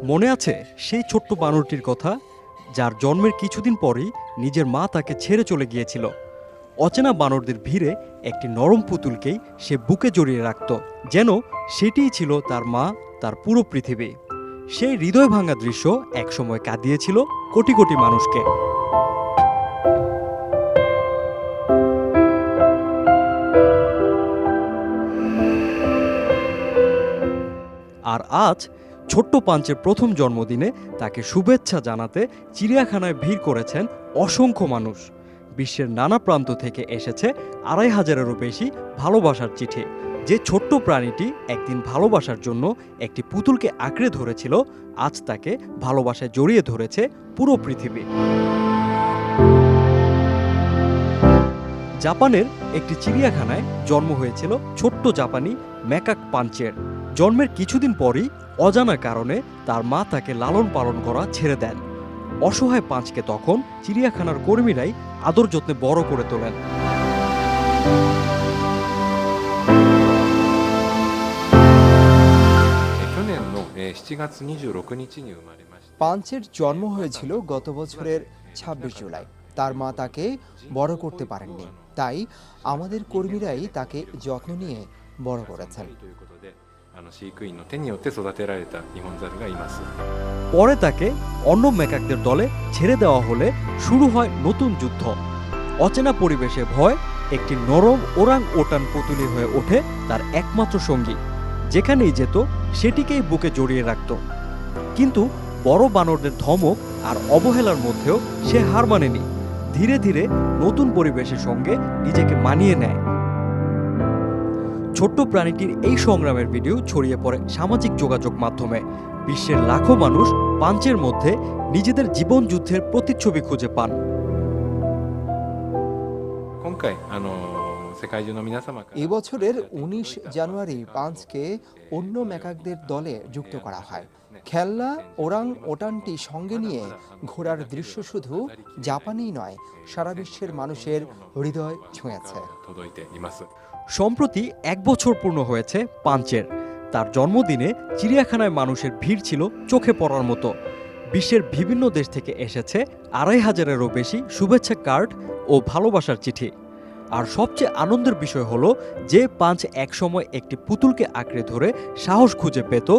মনে আছে সেই ছোট্ট বানরটির কথা, যার জন্মের কিছুদিন পরেই নিজের মা তাকে ছেড়ে চলে গিয়েছিল। অচেনা বানরদের ভিড়ে একটি নরম পুতুলকেই সে বুকে জড়িয়ে রাখত, যেন সেটিই ছিল তার মা, তার পুরো পৃথিবী। সেই হৃদয় ভাঙা দৃশ্য একসময় কাঁদিয়েছিল কোটি কোটি মানুষকে। আর আজ ছোট্ট পাঞ্চের প্রথম জন্মদিনে তাকে শুভেচ্ছা জানাতে চিড়িয়াখানায় ভিড় করেছেন অসংখ্য মানুষ। বিশ্বের নানা প্রান্ত থেকে এসেছে ২৫০০-এরও বেশি ভালোবাসার চিঠি। যে ছোট্ট প্রাণীটি একদিন ভালোবাসার জন্য একটি পুতুলকে আঁকড়ে ধরেছিল, আজ তাকে ভালোবাসায় জড়িয়ে ধরেছে পুরো পৃথিবী। জাপানের একটি চিড়িয়াখানায় জন্ম হয়েছিল ছোট্ট জাপানি ম্যাকাক পাঞ্চের। জন্মের কিছুদিন পরই অজানা কারণে তার মা তাকে লালন পালন করা ছেড়ে দেন। অসহায় পাঁচকে তখন চিড়িয়াখানার কর্মীরাই আদর যত্নে বড় করে তোলেন। পাঞ্চের জন্ম হয়েছিল গত বছরের ২৬ জুলাই। তার মা তাকে বড় করতে পারেননি, তাই আমাদের কর্মীরাই তাকে যত্ন নিয়ে বড় করেছেন। পরে তাকে অন্য ম্যাকাকদের দলে ছেড়ে দেওয়া হলে শুরু হয় নতুন যুদ্ধ। অচেনা পরিবেশে ভয় একটি নরম ওরাং ওটান পুতুলি হয়ে ওঠে তার একমাত্র সঙ্গী। যেখানেই যেত সেটিকেই বুকে জড়িয়ে রাখত। কিন্তু বড় বানরদের ধমক আর অবহেলার মধ্যেও সে হার মানেনি। ধীরে ধীরে নতুন পরিবেশের সঙ্গে নিজেকে মানিয়ে নেয়। ছোট্ট প্রাণীটির এই সংগ্রামের ভিডিও ছড়িয়ে পড়ে সামাজিক যোগাযোগ মাধ্যমে। বিশ্বের লাখো মানুষ পাঞ্চের মধ্যে নিজেদের জীবন যুদ্ধের প্রতিচ্ছবি খুঁজে পান। এবছরের ১৯ জানুয়ারি পাঞ্চকে অন্য ম্যাকাকদের দলে যুক্ত করা হয়। খেলনা ওরাং ওটানটি সঙ্গে নিয়ে ঘোরার দৃশ্য শুধু জাপানেই নয়, সারা বিশ্বের মানুষের হৃদয় ছুঁয়েছে। সম্প্রতি ১ বছর পূর্ণ হয়েছে পাঞ্চের। তার জন্মদিনে চিড়িয়াখানায় মানুষের ভিড় ছিল চোখে পড়ার মতো। বিশ্বের বিভিন্ন দেশ থেকে এসেছে ২৫০০-এরও বেশি শুভেচ্ছা কার্ড ও ভালোবাসার চিঠি। আর সবচেয়ে আনন্দের বিষয় হলো যে পাঞ্চ একসময় একটি পুতুলকে আঁকড়ে ধরে সাহস খুঁজে পেত,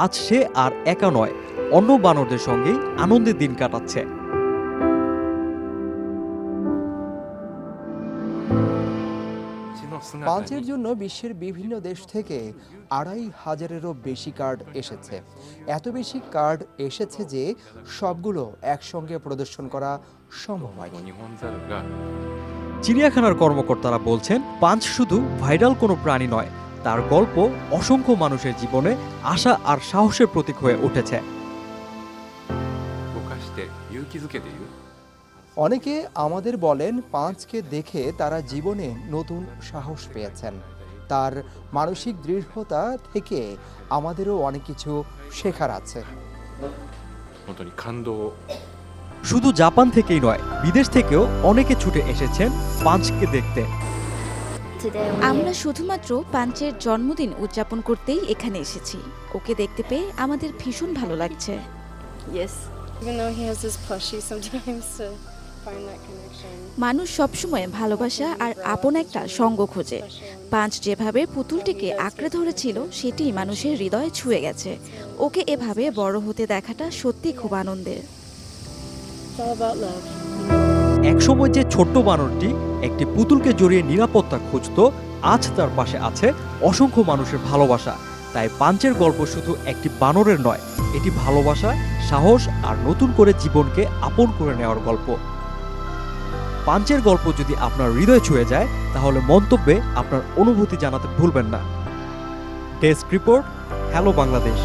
আজ সে আর একা নয়, অন্য বানরদের সঙ্গেই আনন্দের দিন কাটাচ্ছে। পাঞ্চের জন্য বিশ্বের বিভিন্ন দেশ থেকে ২৫০০-এরও বেশি কার্ড এসেছে। এত বেশি কার্ড এসেছে যে সবগুলো একসঙ্গে প্রদর্শন করা সম্ভব হয়নি। চিড়িয়াখানার কর্মকর্তারা বলছেন, পাঞ্চ শুধু ভাইরাল কোনো প্রাণী নয়, তার গল্প অসংখ্য মানুষের জীবনে আশা আর সাহসের প্রতীক হয়ে উঠেছে। অনেকে আমাদের বলেন পাঞ্চকে দেখে তারা জীবনে নতুন সাহস পেয়েছেন। তার মানসিক দৃঢ়তা থেকে আমাদেরও অনেক কিছু শেখার আছে। শুধু জাপান থেকেই নয়, বিদেশ থেকেও অনেকে ছুটে এসেছেন পাঞ্চকে দেখতে। আমরা শুধুমাত্র পাঞ্চের জন্মদিন উদযাপন করতেই এখানে এসেছি। ওকে দেখতে পেয়ে আমাদের ভীষণ ভালো লাগছে। মানুষ সবসময় ভালোবাসা আর আপন একটা সঙ্গ খোঁজে। পাঞ্চ যেভাবে পুতুলটিকে আঁকড়ে ধরেছিল সেটি মানুষের হৃদয়ে ছুঁয়ে গেছে। ওকে এভাবে বড় হতে দেখাটা সত্যি খুব আনন্দের। একসময় যে ছোট্ট বানরটি একটি পুতুলকে জড়িয়ে নিরাপত্তা খুঁজত, আজ তার পাশে আছে অসংখ্য মানুষের ভালোবাসা। তাই পাঞ্চের গল্প শুধু একটি বানরের নয়, এটি ভালোবাসা, সাহস আর নতুন করে জীবনকে আপন করে নেওয়ার গল্প। পাঞ্চের গল্প যদি আপনার হৃদয় ছুঁয়ে যায়, তাহলে মন্তব্যে আপনার অনুভূতি জানাতে ভুলবেন না। Desk report, hello Bangladesh.